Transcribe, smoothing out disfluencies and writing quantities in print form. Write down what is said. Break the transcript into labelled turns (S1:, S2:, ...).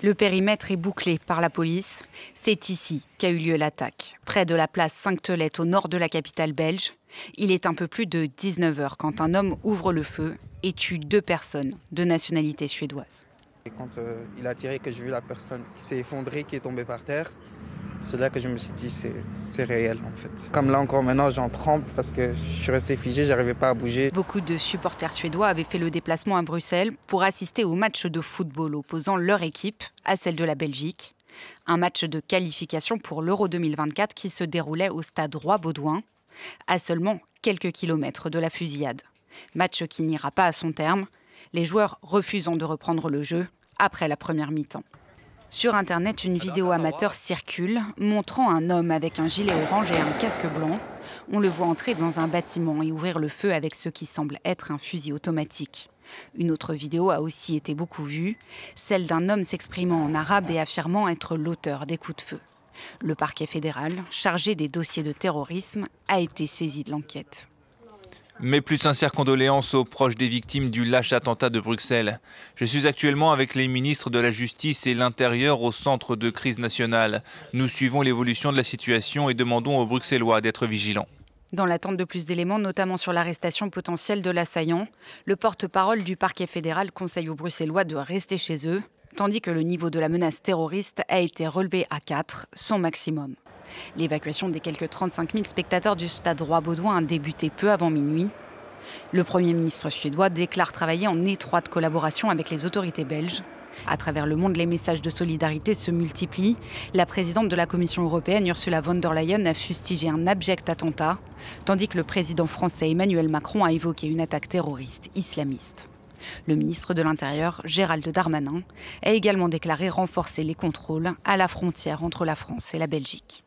S1: Le périmètre est bouclé par la police. C'est ici qu'a eu lieu l'attaque, près de la place Sainte-Thelette au nord de la capitale belge. Il est un peu plus de 19h quand un homme ouvre le feu et tue 2 personnes de nationalité suédoise.
S2: Et quand il a tiré, que j'ai vu la personne qui s'est effondrée, qui est tombée par terre, c'est là que je me suis dit c'est réel en fait. Comme là encore maintenant j'en tremble parce que je suis resté figé, j'arrivais pas à bouger.
S1: Beaucoup de supporters suédois avaient fait le déplacement à Bruxelles pour assister au match de football opposant leur équipe à celle de la Belgique. Un match de qualification pour l'Euro 2024 qui se déroulait au stade Roi-Baudouin, à seulement quelques kilomètres de la fusillade. Match qui n'ira pas à son terme, les joueurs refusant de reprendre le jeu après la première mi-temps. Sur Internet, une vidéo amateur circule montrant un homme avec un gilet orange et un casque blanc. On le voit entrer dans un bâtiment et ouvrir le feu avec ce qui semble être un fusil automatique. Une autre vidéo a aussi été beaucoup vue, celle d'un homme s'exprimant en arabe et affirmant être l'auteur des coups de feu. Le parquet fédéral, chargé des dossiers de terrorisme, a été saisi de l'enquête.
S3: Mes plus sincères condoléances aux proches des victimes du lâche attentat de Bruxelles. Je suis actuellement avec les ministres de la Justice et l'Intérieur au centre de crise nationale. Nous suivons l'évolution de la situation et demandons aux Bruxellois d'être vigilants.
S1: Dans l'attente de plus d'éléments, notamment sur l'arrestation potentielle de l'assaillant, le porte-parole du parquet fédéral conseille aux Bruxellois de rester chez eux, tandis que le niveau de la menace terroriste a été relevé à 4, son maximum. L'évacuation des quelques 35 000 spectateurs du stade Roi-Baudouin a débuté peu avant minuit. Le Premier ministre suédois déclare travailler en étroite collaboration avec les autorités belges. À travers le monde, les messages de solidarité se multiplient. La présidente de la Commission européenne, Ursula von der Leyen, a fustigé un abject attentat, tandis que le président français Emmanuel Macron a évoqué une attaque terroriste islamiste. Le ministre de l'Intérieur, Gérald Darmanin, a également déclaré renforcer les contrôles à la frontière entre la France et la Belgique.